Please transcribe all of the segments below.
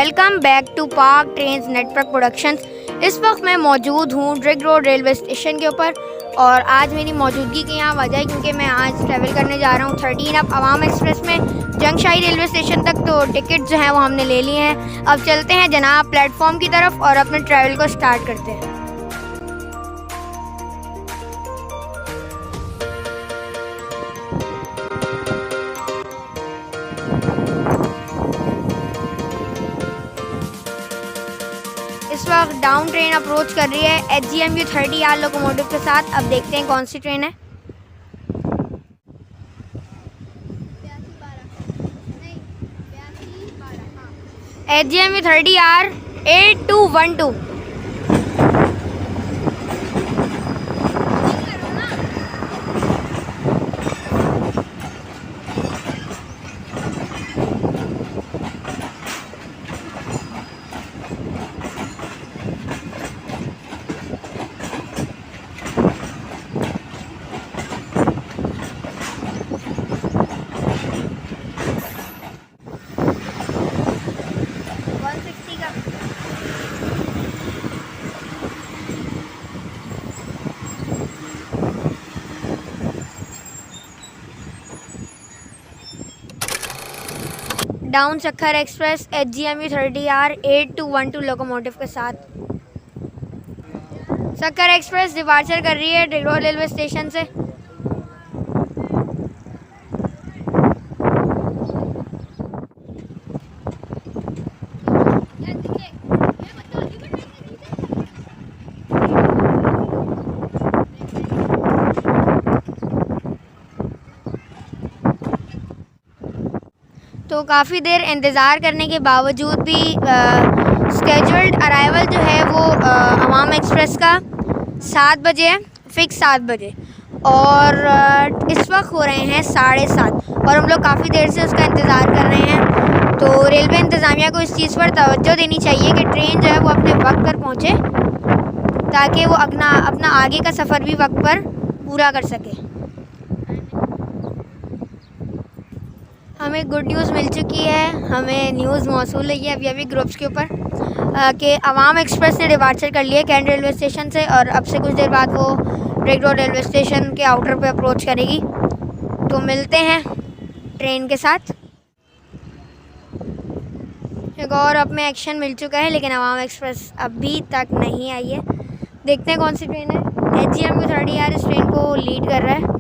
Welcome back to Park Trains Network Productions. इस वक्त मैं मौजूद हूँ ड्रिग रोड रेलवे स्टेशन के ऊपर और आज मेरी मौजूदगी की यहाँ वजह है क्योंकि मैं आज ट्रैवल करने जा रहा हूँ 13 अब अवाम एक्सप्रेस में जंगशाही रेलवे स्टेशन तक। तो टिकट जो है वो हमने ले लिए हैं। अब चलते हैं जनाब प्लेटफॉर्म की तरफ और अपने ट्रैवल को स्टार्ट करते हैं। इस वक्त डाउन ट्रेन अप्रोच कर रही है HGMU 30R लोकोमोटिव के साथ। अब देखते हैं कौन सी ट्रेन है। HGMU 30R 8212। Down Sukkur express HGMU 30R 8212 locomotive के साथ। सक्खर एक्सप्रेस डिपार्चर कर रही है ड्रिग रोड रेलवे स्टेशन से। तो काफ़ी देर इंतज़ार करने के बावजूद भी स्केड्यूल्ड अराइवल जो है वो अवाम एक्सप्रेस का 7 बजे है, फ़िक्स 7 बजे। और इस वक्त हो रहे हैं 7:30 और हम लोग काफ़ी देर से उसका इंतज़ार कर रहे हैं। तो रेलवे इंतज़ामिया को इस चीज़ पर तवज्जो देनी चाहिए कि ट्रेन जो है वो अपने वक्त पर पहुँचे ताकि वो अपना आगे का सफ़र भी वक्त पर पूरा कर सके। हमें गुड न्यूज़ मिल चुकी है, हमें न्यूज़ मौसूल है अभी अभी ग्रुप्स के ऊपर कि अवाम एक्सप्रेस ने डिपार्चर कर लिया कैंट रेलवे स्टेशन से और अब से कुछ देर बाद वो ड्रिग रोड रेलवे स्टेशन के आउटर पे अप्रोच करेगी। तो मिलते हैं ट्रेन के साथ। एक और अब में एक्शन मिल चुका है लेकिन अवाम एक्सप्रेस अभी तक नहीं आई है। देखते हैं कौन सी ट्रेन है। HGMU 30R इस ट्रेन को लीड कर रहा है।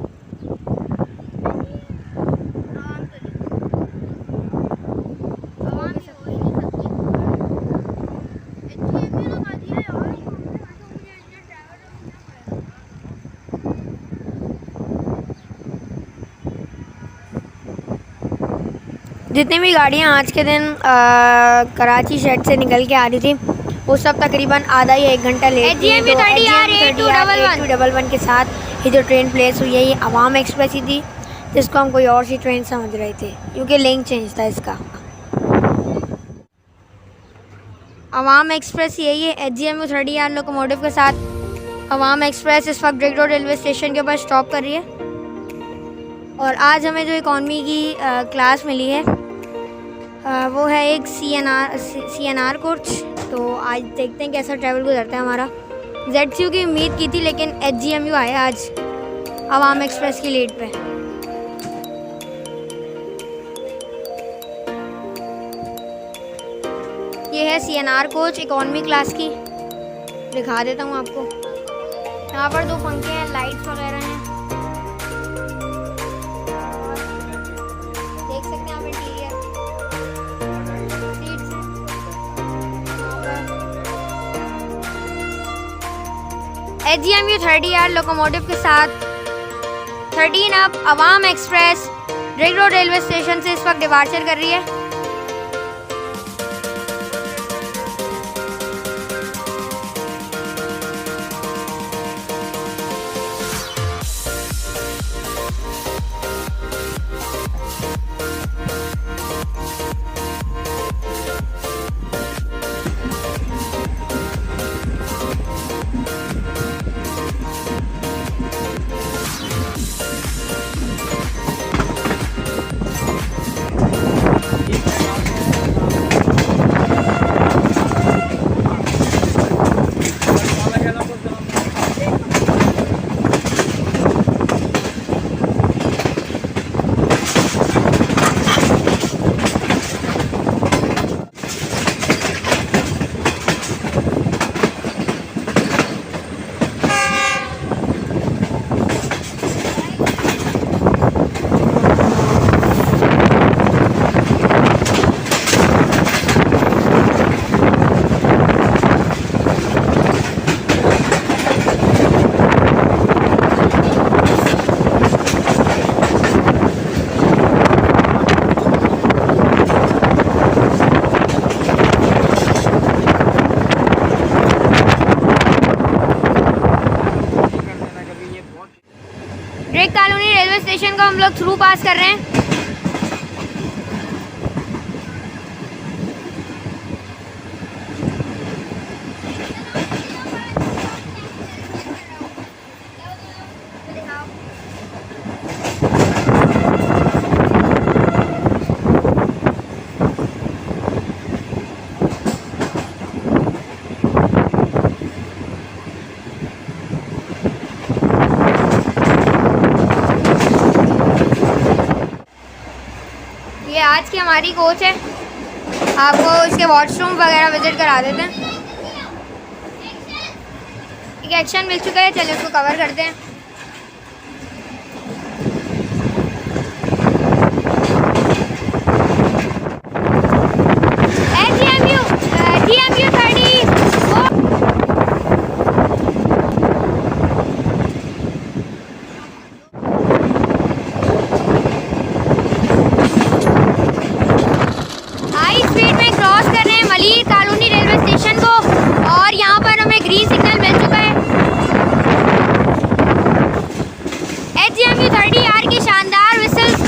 जितनी भी गाड़ियाँ आज के दिन कराची शेड से निकल के आ रही थी वो सब तकरीबन आधा या 1 घंटा लेट थी। HGMU 30R 8211 के साथ ये जो ट्रेन प्लेस हुई है ये अवाम एक्सप्रेस ही थी जिसको हम कोई और सी ट्रेन समझ रहे थे क्योंकि लिंक चेंज था इसका। अवाम एक्सप्रेस यही है HGMU 30R लोकोमोटिव के साथ। अवाम एक्सप्रेस इस वक्त ड्रिग रोड रेलवे स्टेशन के ऊपर स्टॉप कर रही है और आज हमें जो इकॉनमी की क्लास मिली है वो है एक CNR कोच। तो आज देखते हैं कैसा ट्रैवल गुजरता है हमारा। ZCU की उम्मीद की थी लेकिन HGMU आया आज अवाम एक्सप्रेस की लीड पे। ये है CNR कोच इकॉनमी क्लास की। दिखा देता हूँ आपको। यहाँ पर 2 पंखे हैं, लाइट्स वगैरह हैं। देख सकते हैं आप interior. Seats HGMU 30R locomotive के साथ 13 अब अवाम express Drigh road railway station से इस वक्त डिपार्चर कर रही है। स्टेशन को हम लोग थ्रू पास कर रहे हैं। ये आज की हमारी कोच है, आपको इसके वॉशरूम वगैरह विजिट करा देते हैं। एक एक्शन मिल चुका है, चलिए उसको कवर करते हैं। GMU 30 Malir colony railway station को, और यहाँ पर हमें ग्रीन सिग्नल मिल चुका है। HGMU 30R की शानदार विसल्स।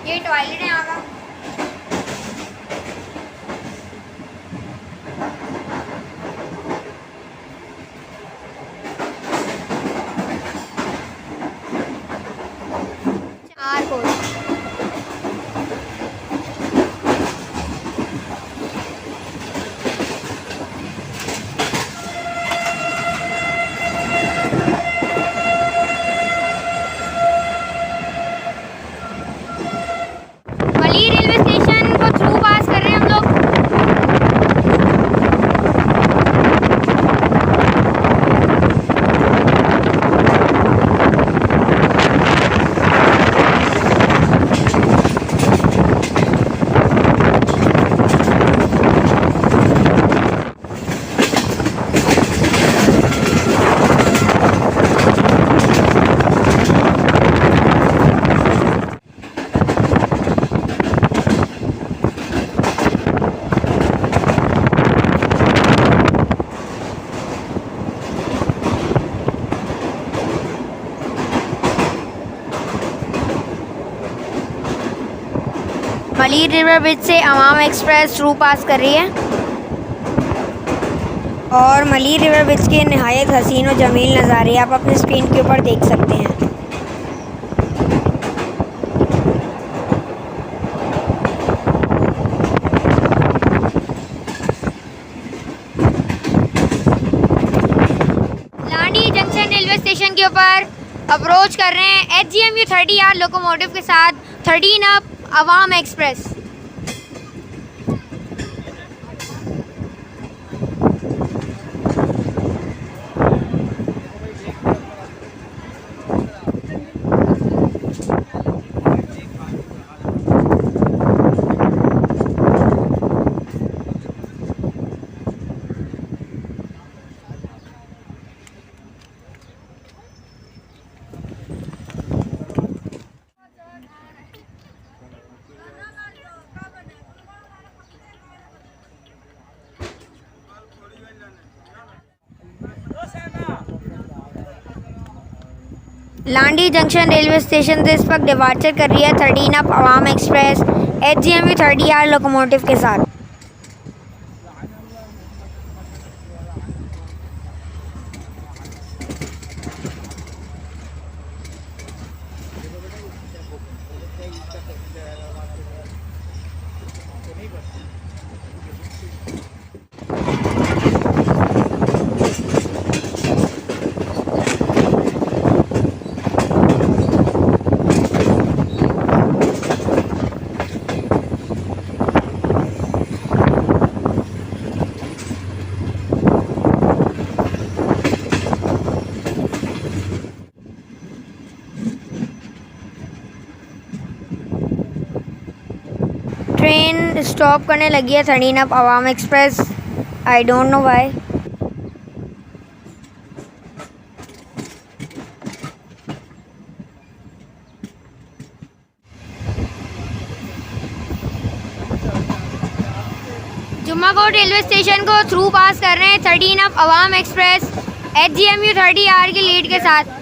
ये टॉयलेट है यहाँ का। चार कोच। रेलवे स्टेशन को थ्रू पास कर रहे हैं हम लोग। मलीर रिवर ब्रिज से अवाम एक्सप्रेस थ्रू पास कर रही है, और मलीर रिवर ब्रिज के नहायत हसीन और जमील नज़ारे आप अपने स्क्रीन के ऊपर देख सकते हैं। लांडी जंक्शन रेलवे स्टेशन के ऊपर अप्रोच कर रहे हैं HGMU 30R लोकोमोटिव के साथ 13 up Awam express. Landi junction railway station से इस वक्त डिपार्चर कर रही है 13 up Awam express HGMU 30R locomotive के साथ। स्टॉप करने लगी है 13 up Awam express. I don't know why. Jummakot railway station को थ्रू पास कर रहे हैं 13 up Awam express HGMU 30R की लीड के साथ।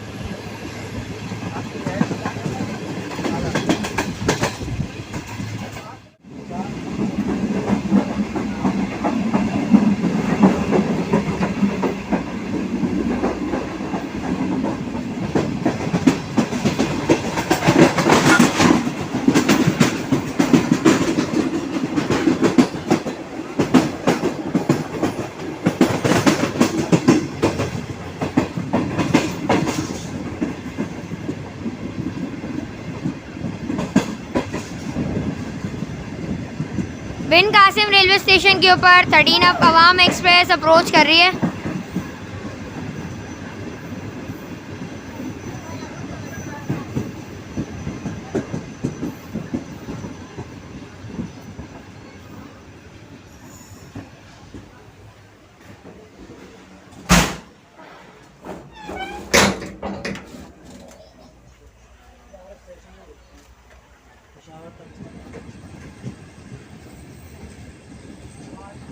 बिन कासिम रेलवे स्टेशन के ऊपर 13 अप अवाम एक्सप्रेस अप्रोच कर रही है।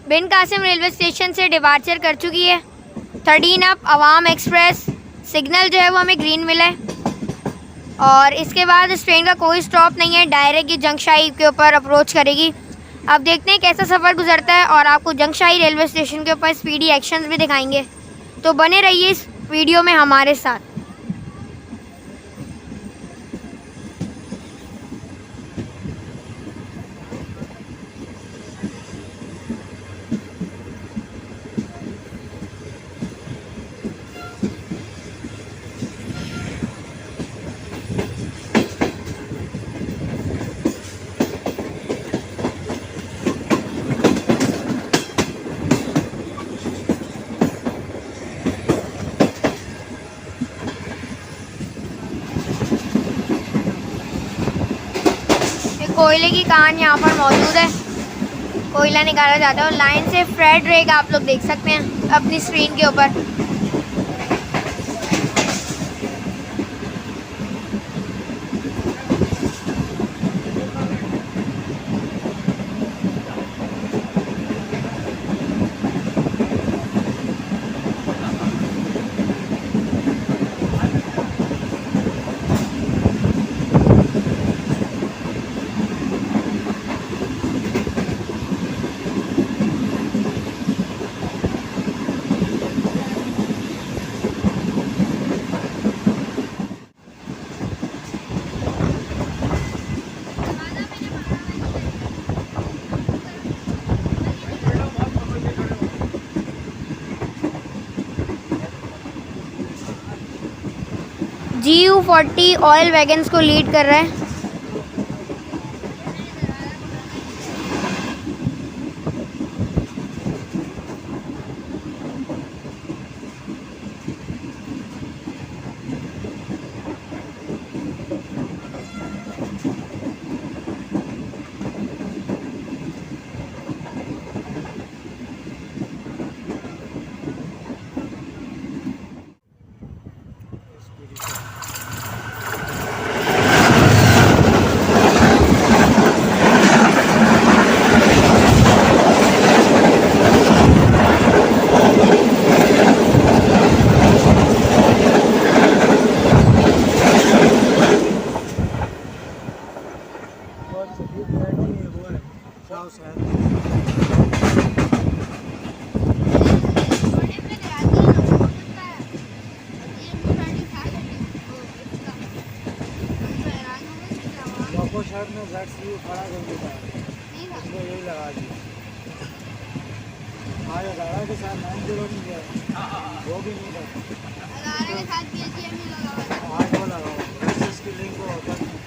बिन कासिम रेलवे स्टेशन से डिपार्चर कर चुकी है 13 अप अवाम एक्सप्रेस। सिग्नल जो है वो हमें ग्रीन मिला है और इसके बाद इस ट्रेन का कोई स्टॉप नहीं है, डायरेक्ट ये जंगशाही के ऊपर अप्रोच करेगी। अब देखते हैं कैसा सफ़र गुजरता है और आपको जंगशाही रेलवे स्टेशन के ऊपर स्पीडी एक्शंस भी दिखाएंगे, तो बने रहिए इस वीडियो में हमारे साथ। कोयले की कान यहाँ पर मौजूद है, कोयला निकाला जाता है और लाइन से फ्रेड रेक आप लोग देख सकते हैं अपनी स्क्रीन के ऊपर। GU40 ऑयल वैगन्स को लीड कर रहा है। शर्ट में ब्लैक स्लीव खड़ा कर देता है, उसको यही लगा दी। हाँ ये लगा के साथ 9 नहीं गया, वो भी नहीं था, 8 वो लगा हुआ इसकी लिंक को होता नहीं।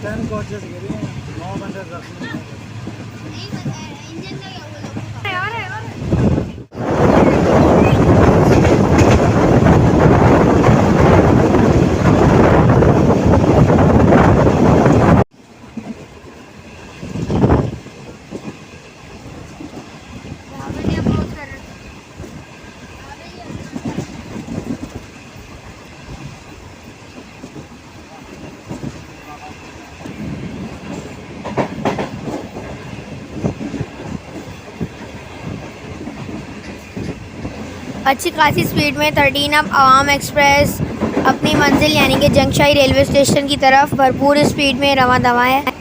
टेन कोचेस गिरी हैं, 9 बंदे जख्मी हैं। अच्छी खासी स्पीड में 13 अब आवाम एक्सप्रेस अपनी मंजिल यानी कि जंगशाही रेलवे स्टेशन की तरफ भरपूर स्पीड में रवां दवा है।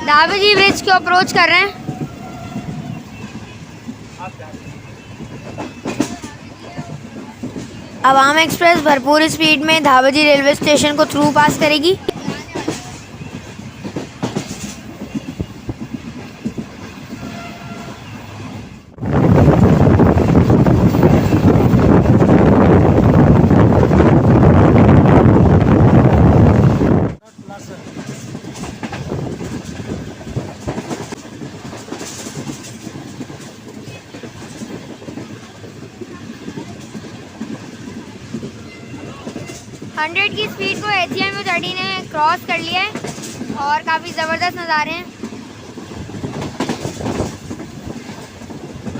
दावेजी ब्रिज को अप्रोच कर रहे हैं। अवाम एक्सप्रेस भरपूर स्पीड में धावजी रेलवे स्टेशन को थ्रू पास करेगी। हंड्रेड की स्पीड को HCMU30 ने क्रॉस कर लिया है और काफ़ी ज़बरदस्त नज़ारे हैं।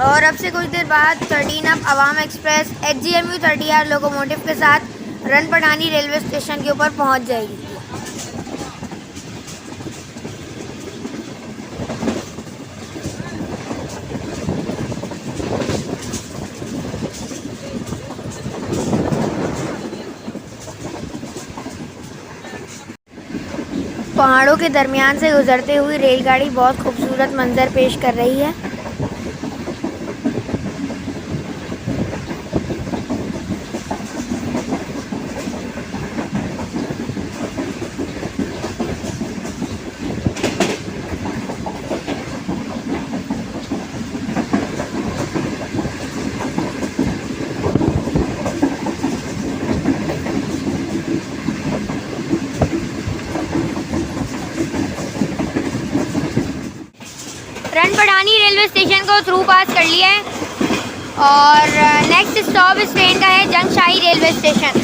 और अब से कुछ देर बाद 13 अब अवाम एक्सप्रेस HGMU30R लोकोमोटिव के साथ रन पठानी रेलवे स्टेशन के ऊपर पहुंच जाएगी। पहाड़ों के दरमियान से गुजरते हुए रेलगाड़ी बहुत खूबसूरत मंजर पेश कर रही है। रन पठानी रेलवे स्टेशन को थ्रू पास कर लिया है और नेक्स्ट स्टॉप इस ट्रेन का है जंगशाही रेलवे स्टेशन।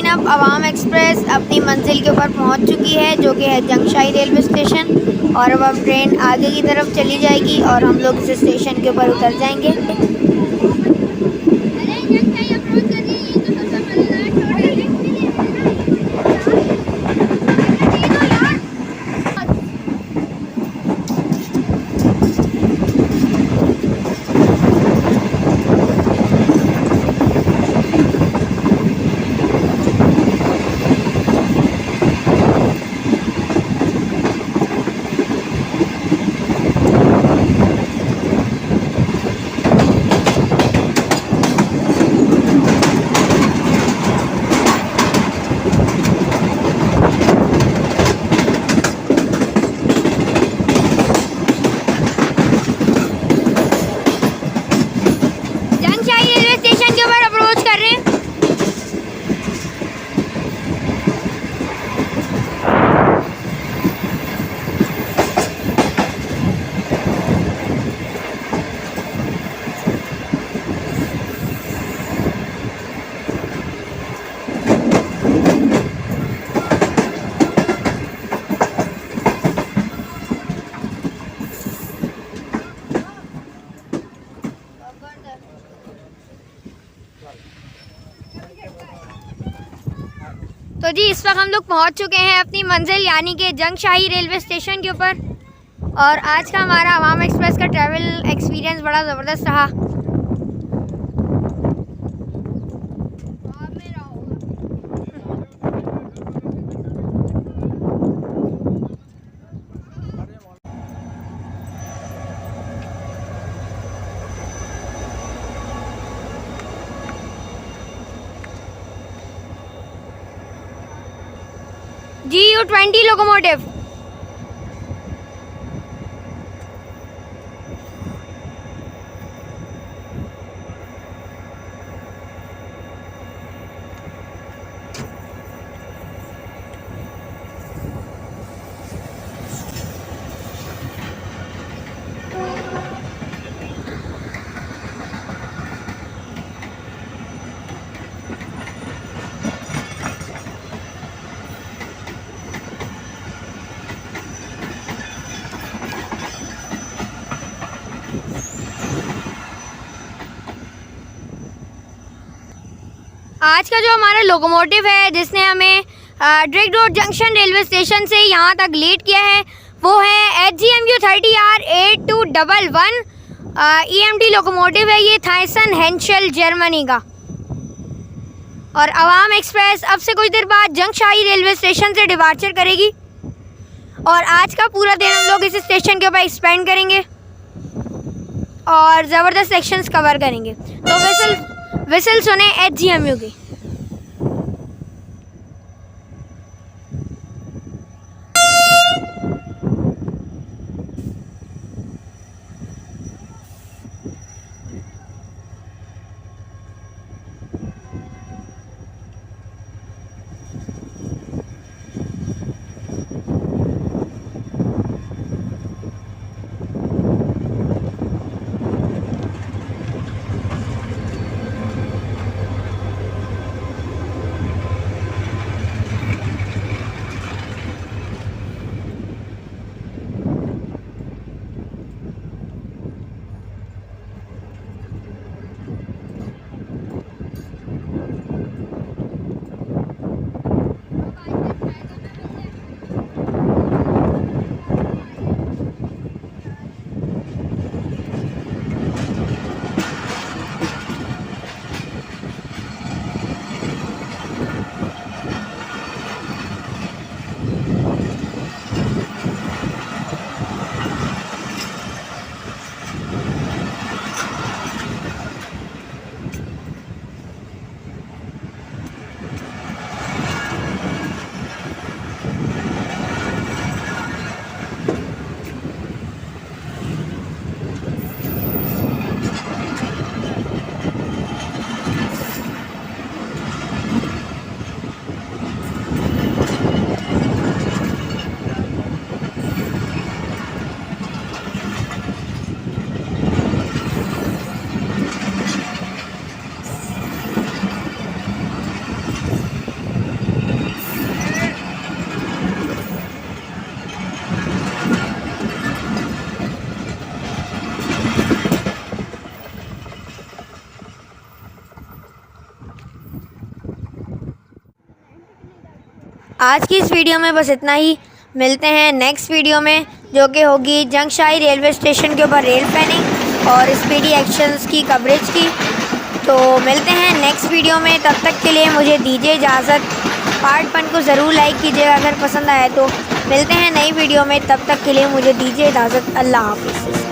अब अवाम एक्सप्रेस अपनी मंजिल के ऊपर पहुंच चुकी है जो कि है जंगशाही रेलवे स्टेशन। और अब ट्रेन आगे की तरफ चली जाएगी और हम लोग इस स्टेशन के ऊपर उतर जाएंगे। जी, इस वक्त हम लोग पहुंच चुके हैं अपनी मंजिल यानी कि जंगशाही रेलवे स्टेशन के ऊपर। और आज का हमारा अवाम एक्सप्रेस का ट्रैवल एक्सपीरियंस बड़ा ज़बरदस्त रहा। GU20 locomotive. आज का जो हमारा लोकोमोटिव है जिसने हमें direct road junction railway station से यहाँ तक लीड किया है वो है HGMU 30R8211 EMT लोकोमोटिव है। ये थाइसन हेंशल जर्मनी का। और अवाम एक्सप्रेस अब से कुछ देर बाद जंगशाही रेलवे स्टेशन से डिपार्चर करेगी और आज का पूरा दिन हम लोग इस स्टेशन के ऊपर स्पेंड करेंगे और ज़बरदस्त सेक्शंस कवर करेंगे। तो विसल सुने HGMU की। आज की इस वीडियो में बस इतना ही। मिलते हैं नेक्स्ट वीडियो में जो कि होगी जंगशाही रेलवे स्टेशन के ऊपर रेल प्लानिंग और स्पीडी एक्शंस की कवरेज की। तो मिलते हैं नेक्स्ट वीडियो में, तब तक के लिए मुझे दीजिए इजाज़त। पार्ट 1 को ज़रूर लाइक कीजिएगा अगर पसंद आए तो। मिलते हैं नई वीडियो में, तब तक के लिए मुझे दीजिए इजाज़त। अल्लाह हाफ़िज़।